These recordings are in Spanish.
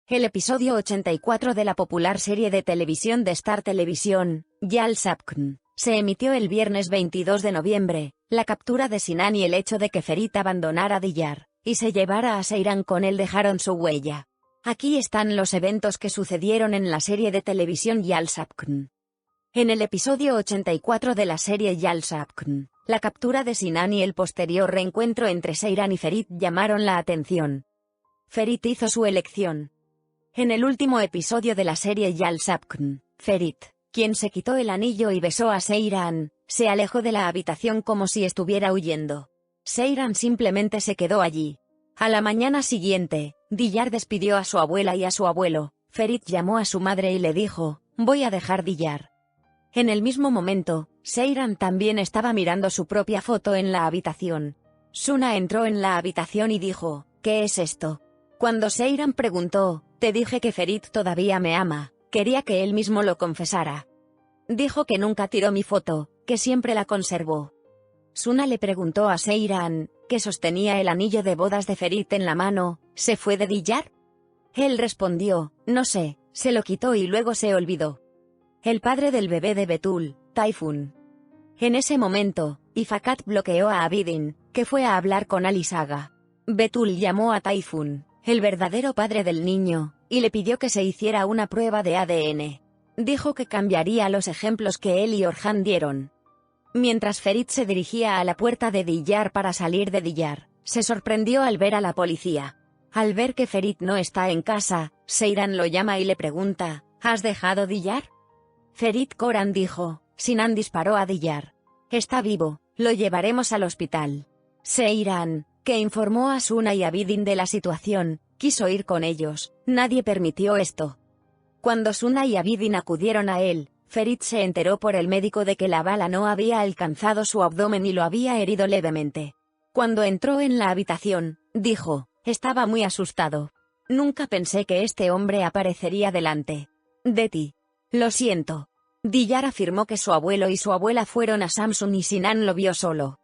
El episodio 84 de la popular serie de televisión de Star Television, Yal Sapkn, se emitió el viernes 22 de noviembre. La captura de Sinan y el hecho de que Ferit abandonara Diyar y se llevara a Seyran con él dejaron su huella. Aquí están los eventos que sucedieron en la serie de televisión Yal Sapkn. En el episodio 84 de la serie Yal Sapkn, la captura de Sinan y el posterior reencuentro entre Seyran y Ferit llamaron la atención. Ferit hizo su elección. En el último episodio de la serie Yal Sapkn, Ferit, quien se quitó el anillo y besó a Seyran, se alejó de la habitación como si estuviera huyendo. Seyran simplemente se quedó allí. A la mañana siguiente, Diyar despidió a su abuela y a su abuelo. Ferit llamó a su madre y le dijo, «Voy a dejar Diyar». En el mismo momento, Seyran también estaba mirando su propia foto en la habitación. Suna entró en la habitación y dijo, «¿Qué es esto?». Cuando Seyran preguntó, «Te dije que Ferit todavía me ama», quería que él mismo lo confesara. Dijo que nunca tiró mi foto, que siempre la conservó. Suna le preguntó a Seyran, que sostenía el anillo de bodas de Ferit en la mano, ¿se fue de Diyar? Él respondió, «No sé, se lo quitó y luego se olvidó». El padre del bebé de Betul, Typhon. En ese momento, Ifakat bloqueó a Abidin, que fue a hablar con Ali Saga. Betul llamó a Typhon, el verdadero padre del niño, y le pidió que se hiciera una prueba de ADN. Dijo que cambiaría los ejemplos que él y Orhan dieron. Mientras Ferit se dirigía a la puerta de Diyar para salir de Diyar, se sorprendió al ver a la policía. Al ver que Ferit no está en casa, Seyran lo llama y le pregunta, ¿has dejado Diyar? Ferit Koran dijo, Sinan disparó a Diyar. Está vivo, lo llevaremos al hospital. Seyran, que informó a Suna y a Abidin de la situación, quiso ir con ellos, nadie permitió esto. Cuando Suna y Abidin acudieron a él, Ferit se enteró por el médico de que la bala no había alcanzado su abdomen y lo había herido levemente. Cuando entró en la habitación, dijo, estaba muy asustado. Nunca pensé que este hombre aparecería delante de ti. Lo siento. Diyar afirmó que su abuelo y su abuela fueron a Samsun y Sinan lo vio solo.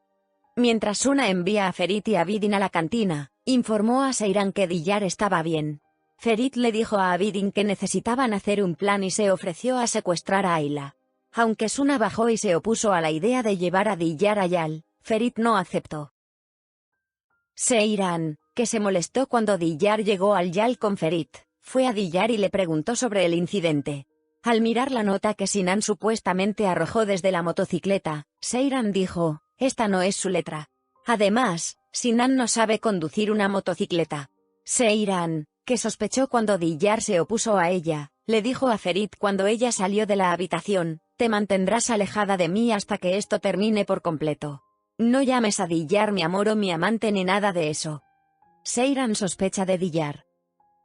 Mientras Suna envía a Ferit y Abidin a la cantina, informó a Seyran que Diyar estaba bien. Ferit le dijo a Abidin que necesitaban hacer un plan y se ofreció a secuestrar a Ayla. Aunque Suna bajó y se opuso a la idea de llevar a Diyar a Yal, Ferit no aceptó. Seyran, que se molestó cuando Diyar llegó al Yal con Ferit, fue a Diyar y le preguntó sobre el incidente. Al mirar la nota que Sinan supuestamente arrojó desde la motocicleta, Seyran dijo, esta no es su letra. Además, Sinan no sabe conducir una motocicleta. Seyran, que sospechó cuando Diyar se opuso a ella, le dijo a Ferit cuando ella salió de la habitación, te mantendrás alejada de mí hasta que esto termine por completo. No llames a Diyar mi amor o mi amante ni nada de eso. Seyran sospecha de Diyar.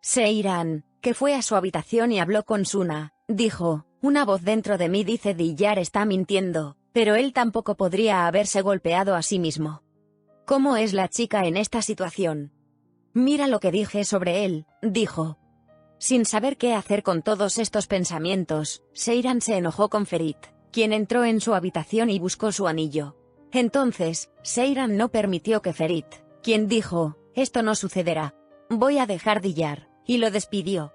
Seyran, que fue a su habitación y habló con Suna, dijo, una voz dentro de mí dice Diyar está mintiendo, pero él tampoco podría haberse golpeado a sí mismo. ¿Cómo es la chica en esta situación? Mira lo que dije sobre él, dijo. Sin saber qué hacer con todos estos pensamientos, Seyran se enojó con Ferit, quien entró en su habitación y buscó su anillo. Entonces, Seyran no permitió que Ferit, quien dijo, esto no sucederá. Voy a dejar Diyar, y lo despidió.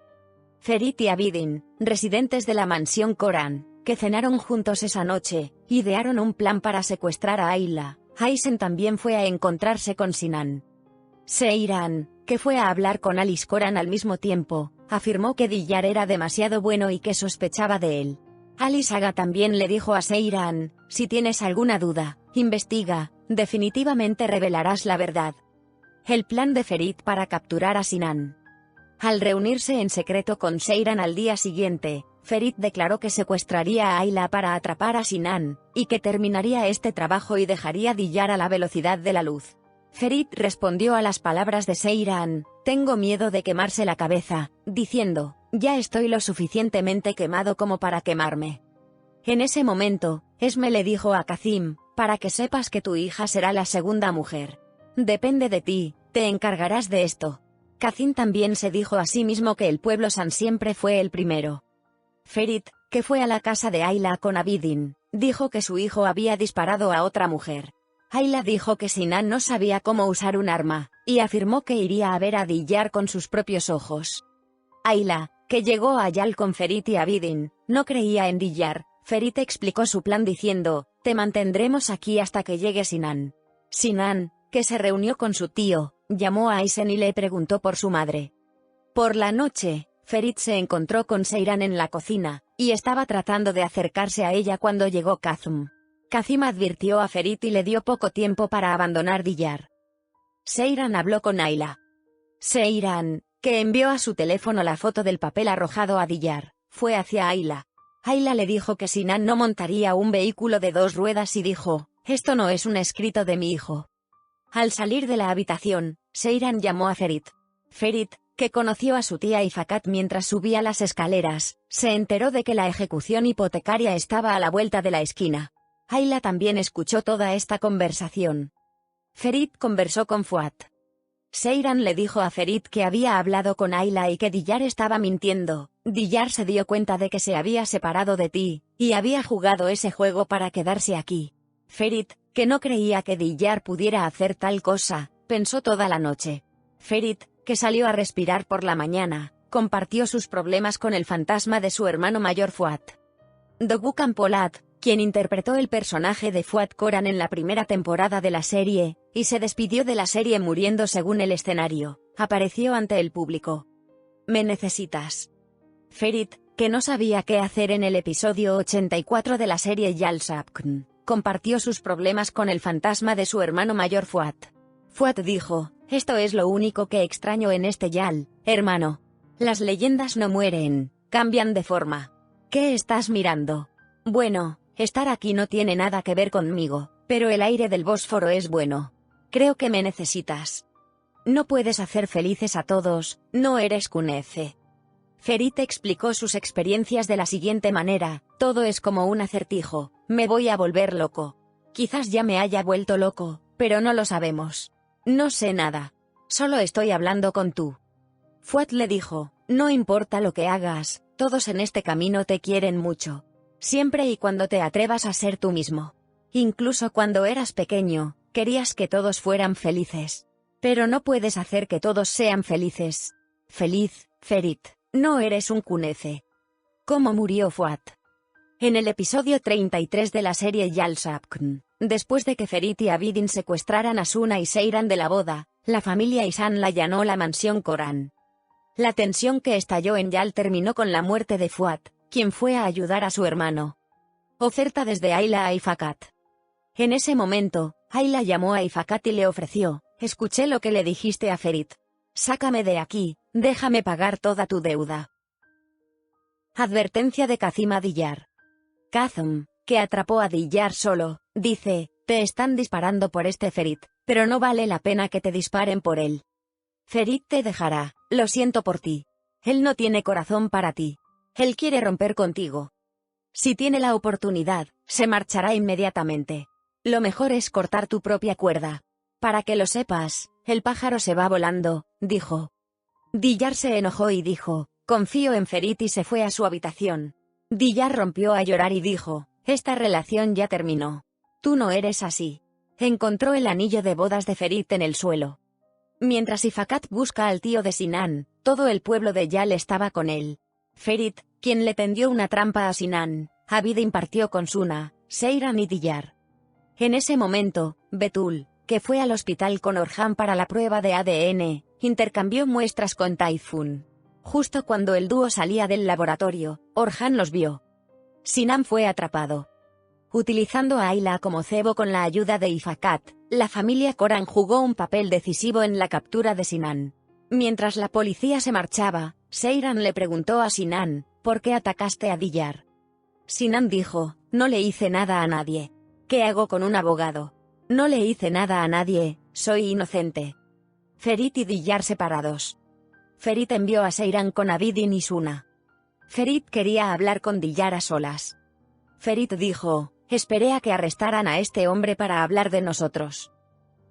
Ferit y Abidin, residentes de la mansión Koran, que cenaron juntos esa noche, idearon un plan para secuestrar a Ayla. Aysen también fue a encontrarse con Sinan. Seyran, que fue a hablar con Alice Koran al mismo tiempo, afirmó que Diyar era demasiado bueno y que sospechaba de él. Alice Aga también le dijo a Seyran, si tienes alguna duda, investiga, definitivamente revelarás la verdad. El plan de Ferit para capturar a Sinan. Al reunirse en secreto con Seyran al día siguiente, Ferit declaró que secuestraría a Ayla para atrapar a Sinan, y que terminaría este trabajo y dejaría Diyar a la velocidad de la luz. Ferit respondió a las palabras de Seyran, tengo miedo de quemarse la cabeza, diciendo, ya estoy lo suficientemente quemado como para quemarme. En ese momento, Esme le dijo a Kazim, para que sepas que tu hija será la segunda mujer. Depende de ti, te encargarás de esto. Kazim también se dijo a sí mismo que el pueblo San siempre fue el primero. Ferit, que fue a la casa de Ayla con Abidin, dijo que su hijo había disparado a otra mujer. Ayla dijo que Sinan no sabía cómo usar un arma, y afirmó que iría a ver a Diyar con sus propios ojos. Ayla, que llegó a Yal con Ferit y Abidin, no creía en Diyar. Ferit explicó su plan diciendo, te mantendremos aquí hasta que llegue Sinan. Sinan, que se reunió con su tío, llamó a Aysen y le preguntó por su madre. Por la noche, Ferit se encontró con Seyran en la cocina, y estaba tratando de acercarse a ella cuando llegó Kazım. Kazım advirtió a Ferit y le dio poco tiempo para abandonar Diyar. Seyran habló con Ayla. Seyran, que envió a su teléfono la foto del papel arrojado a Diyar, fue hacia Ayla. Ayla le dijo que Sinan no montaría un vehículo de 2 ruedas y dijo, esto no es un escrito de mi hijo. Al salir de la habitación, Seyran llamó a Ferit. Ferit, que conoció a su tía y Fakat mientras subía las escaleras, se enteró de que la ejecución hipotecaria estaba a la vuelta de la esquina. Ayla también escuchó toda esta conversación. Ferit conversó con Fuat. Seyran le dijo a Ferit que había hablado con Ayla y que Diyar estaba mintiendo. Diyar se dio cuenta de que se había separado de ti, y había jugado ese juego para quedarse aquí. Ferit, que no creía que Diyar pudiera hacer tal cosa, pensó toda la noche. Ferit, que salió a respirar por la mañana, compartió sus problemas con el fantasma de su hermano mayor Fuat. Doğukan Polat, quien interpretó el personaje de Fuat Koran en la primera temporada de la serie, y se despidió de la serie muriendo según el escenario, apareció ante el público. ¿Me necesitas? Ferit, que no sabía qué hacer en el episodio 84 de la serie Yalsapkn, compartió sus problemas con el fantasma de su hermano mayor Fuat. Fuat dijo, esto es lo único que extraño en este Yal, hermano. Las leyendas no mueren, cambian de forma. ¿Qué estás mirando? Bueno, estar aquí no tiene nada que ver conmigo, pero el aire del Bósforo es bueno. Creo que me necesitas. No puedes hacer felices a todos, no eres Kuneze. Ferit explicó sus experiencias de la siguiente manera, todo es como un acertijo, me voy a volver loco. Quizás ya me haya vuelto loco, pero no lo sabemos. No sé nada. Solo estoy hablando con tú. Fuat le dijo, no importa lo que hagas, todos en este camino te quieren mucho. Siempre y cuando te atrevas a ser tú mismo. Incluso cuando eras pequeño, querías que todos fueran felices. Pero no puedes hacer que todos sean felices. Feliz, Ferit, no eres un Kuneze. ¿Cómo murió Fuat? En el episodio 33 de la serie Yalsapkn, después de que Ferit y Abidin secuestraran a Suna y Seyran de la boda, la familia Ihsan allanó la mansión Koran. La tensión que estalló en Yal terminó con la muerte de Fuat, quien fue a ayudar a su hermano. Oferta desde Ayla a Fakat. En ese momento, Ayla llamó a Fakat y le ofreció, escuché lo que le dijiste a Ferit. Sácame de aquí, déjame pagar toda tu deuda. Advertencia de Kazım a Diyar. Kazım, que atrapó a Diyar solo, dice, te están disparando por este Ferit, pero no vale la pena que te disparen por él. Ferit te dejará, lo siento por ti. Él no tiene corazón para ti. Él quiere romper contigo. Si tiene la oportunidad, se marchará inmediatamente. Lo mejor es cortar tu propia cuerda. Para que lo sepas, el pájaro se va volando, dijo. Diyar se enojó y dijo, confío en Ferit y se fue a su habitación. Diyar rompió a llorar y dijo, esta relación ya terminó. Tú no eres así. Encontró el anillo de bodas de Ferit en el suelo. Mientras Fakat busca al tío de Sinan, todo el pueblo de Yal estaba con él. Ferit, quien le tendió una trampa a Sinan, Abidin partió con Suna, Seyran y Diyar. En ese momento, Betul, que fue al hospital con Orhan para la prueba de ADN, intercambió muestras con Tayfun. Justo cuando el dúo salía del laboratorio, Orhan los vio. Sinan fue atrapado. Utilizando a Ayla como cebo con la ayuda de Fakat, la familia Koran jugó un papel decisivo en la captura de Sinan. Mientras la policía se marchaba, Seyran le preguntó a Sinan, ¿por qué atacaste a Diyar? Sinan dijo, no le hice nada a nadie. ¿Qué hago con un abogado? No le hice nada a nadie, soy inocente. Ferit y Diyar separados. Ferit envió a Seyran con Abidin y Suna. Ferit quería hablar con Diyar a solas. Ferit dijo, esperé a que arrestaran a este hombre para hablar de nosotros.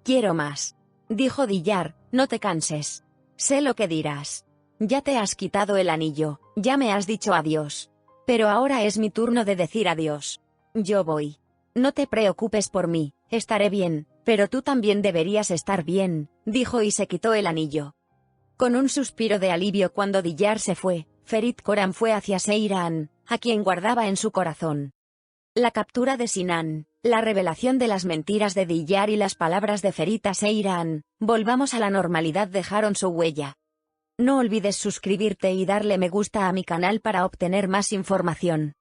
Quiero más. Dijo Diyar, no te canses. Sé lo que dirás. Ya te has quitado el anillo, ya me has dicho adiós. Pero ahora es mi turno de decir adiós. Yo voy. No te preocupes por mí, estaré bien, pero tú también deberías estar bien, dijo y se quitó el anillo. Con un suspiro de alivio cuando Diyar se fue, Ferit Koran fue hacia Seiran, a quien guardaba en su corazón. La captura de Sinan, la revelación de las mentiras de Diyar y las palabras de Ferit a Seiran, volvamos a la normalidad, dejaron su huella. No olvides suscribirte y darle me gusta a mi canal para obtener más información.